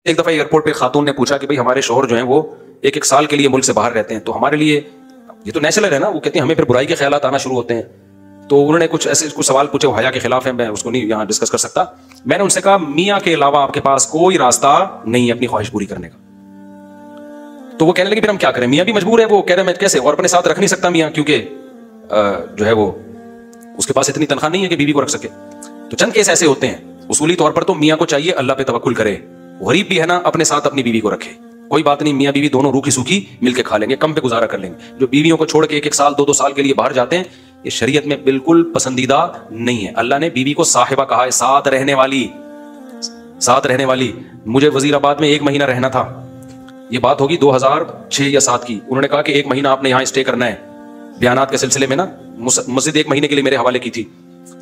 ایک دفعہ ایئرپورٹ پہ خاتون نے پوچھا کہ بھائی ہمارے شوہر جو ہیں وہ ایک سال کے لیے ملک سے باہر رہتے ہیں، تو ہمارے لیے یہ تو نیچرل ہے نا، وہ کہتے ہیں ہمیں پھر برائی کے خیالات آنا شروع ہوتے ہیں. تو انہوں نے کچھ ایسے سوال پوچھے، وہ حیا کے خلاف ہیں، میں اس کو نہیں یہاں ڈسکس کر سکتا. میں نے ان سے کہا میاں کے علاوہ آپ کے پاس کوئی راستہ نہیں ہے اپنی خواہش پوری کرنے کا. تو وہ کہنے لگے پھر ہم کیا کریں، میاں بھی مجبور ہے. وہ کہہ رہے میں کیسے، اور اپنے ساتھ رکھ نہیں سکتا میاں، کیونکہ جو ہے وہ اس کے پاس اتنی تنخواہ نہیں ہے کہ بیوی کو رکھ سکے. تو چند کیس ایسے ہوتے ہیں. اصولی طور پر تو میاں کو چاہیے اللہ پہ توکل کرے، غریب بھی ہے نا اپنے ساتھ اپنی بیوی کو رکھے. کوئی بات نہیں، میاں بیوی دونوں روکھی سوکھی مل کے کھا لیں گے، کم پہ گزارا کر لیں گے. جو بیویوں کو چھوڑ کے ایک سال دو سال کے لیے باہر جاتے ہیں، یہ شریعت میں بالکل پسندیدہ نہیں ہے. اللہ نے بیوی کو صاحبہ کہا ہے، ساتھ رہنے والی. ساتھ رہنے والی. مجھے وزیر آباد میں 1 مہینہ رہنا تھا، یہ بات ہوگی 2006 یا 2007 کی. انہوں نے کہا کہ 1 مہینہ آپ نے یہاں اسٹے کرنا ہے. بیانات کے سلسلے میں نا مسجد 1 مہینے کے لیے میرے حوالے کی تھی.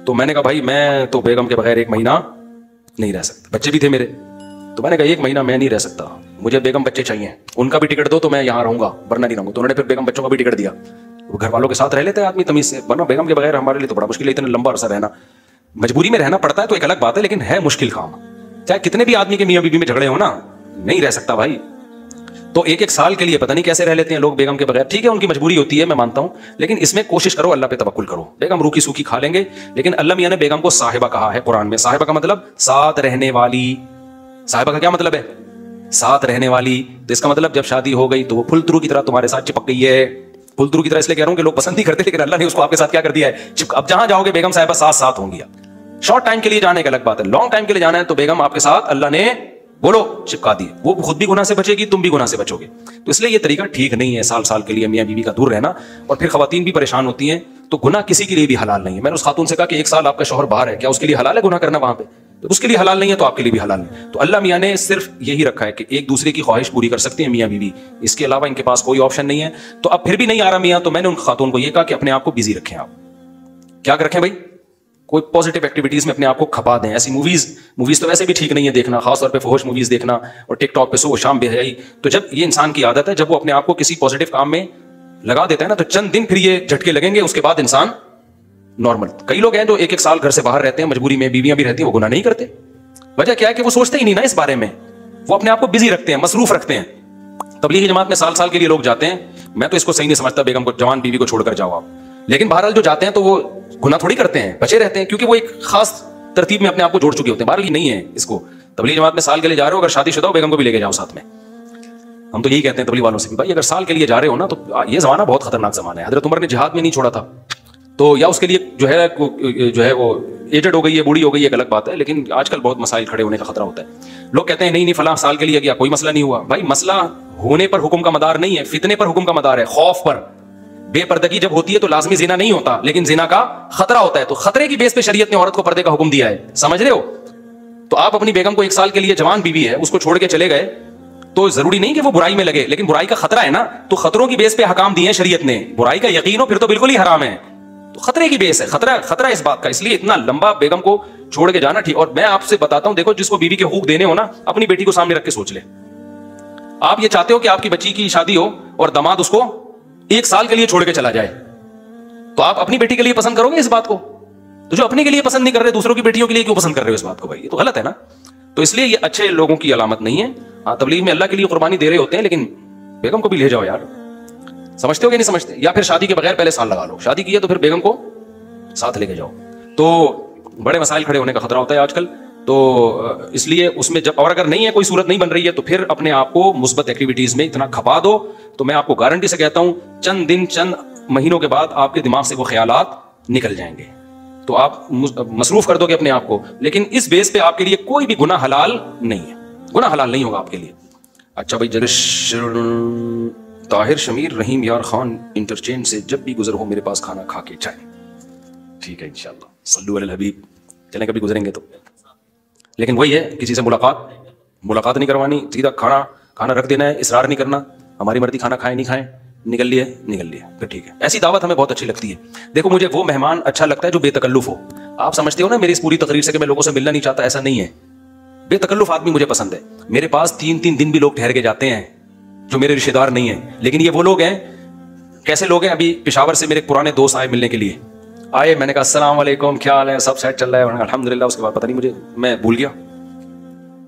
تو میں نے کہا بھائی میں تو بیگم کے بغیر 1 مہینہ نہیں رہ سکتا. بچے بھی تھے میرے. تو میں نے کہا 1 مہینہ میں نہیں رہ سکتا، مجھے بیگم بچے چاہیے، ان کا بھی ٹکٹ دو تو میں یہاں رہوں گا، ورنہ نہیں رہوں گا. تو انہوں نے پھر بیگم بچوں کا بھی ٹکٹ دیا. وہ گھر والوں کے ساتھ رہ لیتے ہیں آدمی تمیز سے، ورنہ بیگم کے بغیر ہمارے لیے تو بڑا مشکل ہے اتنا لمبا عرصہ رہنا. مجبوری میں رہنا پڑتا ہے تو ایک الگ بات ہے، لیکن ہے مشکل کام. چاہے کتنے بھی آدمی کے میاں بیوی میں جھگڑے ہو نا، نہیں رہ سکتا بھائی. تو 1 سال کے لیے پتہ نہیں کیسے رہ لیتے ہیں لوگ بیگم کے بغیر. ٹھیک ہے ان کی مجبوری ہوتی ہے، میں مانتا ہوں، لیکن اس میں کوشش کرو اللہ پہ توکل کرو. بیگم روکی سوکھی کھا لیں گے، لیکن اللہ میاں نے بیگم کو صاحبہ کہا ہے قرآن میں. صاحبہ کا مطلب ساتھ رہنے والی. صاحبہ کا کیا مطلب ہے؟ ساتھ رہنے والی. تو اس کا مطلب جب شادی ہو گئی تو وہ پھل ترو کی طرح تمہارے ساتھ چپک گئی ہے. پھل ترو کی طرح اس لیے کہہ رہا ہوں کہ لوگ پسند نہیں کرتے، لیکن اللہ نے اس کو آپ کے ساتھ کیا کر دیا ہے. اب جہاں جاؤ گے بیگم صاحبہ ساتھ ہوں گی. شارٹ ٹائم کے لیے جانے کا الگ بات ہے، لانگ ٹائم کے لیے جانا ہے تو بیگم آپ کے ساتھ اللہ نے بولو چپکا دی. وہ خود بھی گناہ سے بچے گی، تم بھی گناہ سے بچو گے. تو اس لیے یہ طریقہ ٹھیک نہیں ہے سال کے لیے میاں بیوی کا دور رہنا. اور پھر خواتین بھی پریشان ہوتی ہیں. تو گناہ کسی کے لیے بھی حلال نہیں ہے. میں نے اس خاتون سے کہا کہ 1 سال آپ کا شوہر باہر ہے، کیا اس کے لیے حلال ہے گناہ کرنا وہاں پہ؟ تو اس کے لیے حلال نہیں ہے تو آپ کے لیے بھی حلال نہیں. تو اللہ میاں نے صرف یہی رکھا ہے کہ ایک دوسرے کی خواہش پوری کر سکتے ہیں میاں بیوی، اس کے علاوہ ان کے پاس کوئی آپشن نہیں ہے. تو اب پھر بھی نہیں آ رہا میاں، تو میں نے ان خاتون کو یہ کہا کہ اپنے آپ کو بزی رکھیں. آپ کیا رکھیں بھائی؟ کوئی پازیٹیو ایکٹیویٹیز میں اپنے آپ کو کھپا دیں. ایسی موویز تو ویسے بھی ٹھیک نہیں ہے دیکھنا، خاص طور پہ فحش موویز دیکھنا، اور ٹک ٹاک پہ صبح شام بے حیائی. تو جب یہ انسان کی عادت ہے، جب وہ اپنے آپ کو کسی پازیٹیو کام میں لگا دیتا ہے نا، تو چند دن پھر یہ جھٹکے لگیں گے، اس کے بعد انسان نارمل. کئی لوگ ہیں جو 1 سال گھر سے باہر رہتے ہیں، مجبوری میں بیویاں بھی رہتی ہیں، وہ گناہ نہیں کرتے. وجہ کیا ہے کہ وہ سوچتے ہی نہیں نا اس بارے میں. وہ اپنے آپ کو بزی رکھتے ہیں، مصروف رکھتے ہیں. تبلیغی جماعت میں سال کے لیے لوگ جاتے ہیں. میں تو اس کو صحیح نہیں سمجھتا بیگم کو، جوان بیوی کو چھوڑ کر جاؤ آپ. لیکن بہرحال جو جاتے ہیں تو وہ گناہ تھوڑی کرتے ہیں، بچے رہتے ہیں، کیونکہ وہ ایک خاص ترتیب میں اپنے آپ کو جوڑ چکے ہوتے ہیں. بہرحال نہیں ہے اس کو. تبلیغی جماعت میں سال کے لیے جا رہے ہو، اگر شادی شدہ ہو بیگم کو بھی لے کے جاؤ ساتھ میں. ہم تو یہی کہتے ہیں تبلیغ والوں سے بھی، بھائی اگر سال کے لیے جا رہے ہو نا، تو یہ زمانہ بہت خطرناک زمانہ ہے. حضرت عمر نے جہاد میں نہیں چھوڑا تھا، تو یا اس کے لیے جو ہے وہ ایجڈ ہو گئی ہے، بوڑھی ہو گئی ہے، ایک الگ بات ہے. لیکن آج کل بہت مسائل کھڑے ہونے کا خطرہ ہوتا ہے. لوگ کہتے ہیں نہیں فلاں سال کے لیے گیا کوئی مسئلہ نہیں ہوا. بھائی مسئلہ ہونے پر حکم کا مدار نہیں ہے، فتنے پر حکم کا مدار ہے، خوف پر. بے پردگی جب ہوتی ہے تو لازمی زنا نہیں ہوتا، لیکن زنا کا خطرہ ہوتا ہے. تو خطرے کی بیس پہ شریعت نے عورت کو پردے کا حکم دیا ہے، سمجھ رہے ہو؟ تو آپ اپنی بیگم کو 1 سال کے لیے، جوان بیوی ہے، اس کو چھوڑ کے چلے گئے تو ضروری نہیں کہ وہ برائی میں لگے، لیکن برائی کا خطرہ ہے نا. تو خطروں کی بیس پہ حکام دیے ہیں شریعت نے. برائی کا یقین ہو پھر تو بالکل ہی حرام ہے. تو خطرے کی بیس ہے، خطرہ اس بات کا. اس لیے اتنا لمبا بیگم کو چھوڑ کے جانا ٹھیک. اور میں آپ سے بتاتا ہوں، دیکھو جس کو بیوی کے حقوق دینے ہو نا، اپنی بیٹی کو سامنے رکھ کے سوچ لے. آپ یہ چاہتے ہو کہ آپ کی بچی کی شادی ہو اور داماد اس کو 1 سال کے لیے چھوڑ کے چلا جائے، تو آپ اپنی بیٹی کے لیے پسند کرو گے اس بات کو؟ تو جو اپنے کے لیے پسند نہیں کر رہے، دوسروں کی بیٹیوں کے لیے کیوں پسند کر رہے ہو اس بات کو؟ بھائی یہ تو غلط ہے نا. تو اس لیے یہ اچھے لوگوں کی علامت نہیں ہے. ہاں تبلیغ میں اللہ کے لیے قربانی دے رہے ہوتے ہیں، لیکن بیگم کو بھی لے جاؤ یار. سمجھتے ہو کہ نہیں سمجھتے؟ یا پھر شادی کے بغیر پہلے سال لگا لو، شادی کی ہے تو پھر بیگم کو ساتھ لے کے جاؤ. تو بڑے مسائل کھڑے ہونے کا خطرہ ہوتا ہے آج کل. تو اس لیے اس میں جب، اور اگر نہیں ہے کوئی صورت نہیں بن رہی ہے، تو پھر اپنے آپ کو مثبت ایکٹیویٹیز میں اتنا کھپا دو. تو میں آپ کو گارنٹی سے کہتا ہوں چند دن چند مہینوں کے بعد آپ کے دماغ سے وہ خیالات نکل جائیں گے. تو آپ مصروف کر دو گے اپنے آپ کو. لیکن اس بیس پہ آپ کے لیے کوئی بھی گناہ حلال نہیں ہے، گناہ حلال نہیں ہوگا آپ کے لیے. اچھا بھائی، طاہر شمیر رحیم یار خان انٹرچینج سے جب بھی گزر ہو میرے پاس کھانا کھا کے جائیں. ٹھیک ہے انشاءاللہ، صلو علی الحبیب. چلیں کبھی گزریں گے تو. لیکن وہی ہے، کسی سے ملاقات نہیں کروانی، سیدھا کھانا رکھ دینا ہے، اصرار نہیں کرنا. ہماری مرضی، کھانا کھائیں نہیں کھائیں، نکل لیے پھر ٹھیک ہے. ایسی دعوت ہمیں بہت اچھی لگتی ہے. دیکھو مجھے وہ مہمان اچھا لگتا ہے جو بے تکلف ہو. آپ سمجھتے ہو نا میری اس پوری تقریر سے کہ میں لوگوں سے ملنا نہیں چاہتا، ایسا نہیں ہے. بے تکلف آدمی مجھے پسند ہے. میرے پاس 3 دن بھی لوگ ٹھہر کے جاتے ہیں جو میرے رشتے دار نہیں ہیں، لیکن یہ وہ لوگ ہیں. کیسے لوگ ہیں؟ ابھی پشاور سے میرے پرانے دوست آئے ملنے کے لیے. آئے، میں نے کہا السلام علیکم، کیا حال ہے؟ سب سیٹ چل رہا ہے؟ الحمدللہ. اس کے بعد پتہ نہیں میں بھول گیا.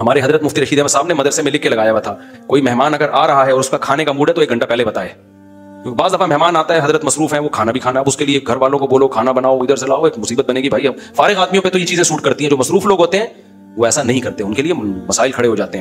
ہمارے حضرت مفتی رشید احمد صاحب نے مدرسے میں لکھ کے لگایا ہوا تھا، کوئی مہمان اگر آ رہا ہے اور اس کا کھانے کا موڈ ہے تو 1 گھنٹہ پہلے بتائے، کیونکہ بعض دفعہ مہمان آتا ہے، حضرت مصروف ہیں، وہ کھانا بھی کھانا، اب اس کے لیے گھر والوں کو بولو کھانا بناؤ، ادھر سے لاؤ، ایک مصیبت بنے گی بھائی۔ اب فارغ آدمیوں پہ تو یہ چیزیں سوٹ کرتی ہیں، جو مصروف لوگ ہوتے ہیں وہ ایسا نہیں کرتے، ان کے لیے مسائل کھڑے ہو جاتے ہیں۔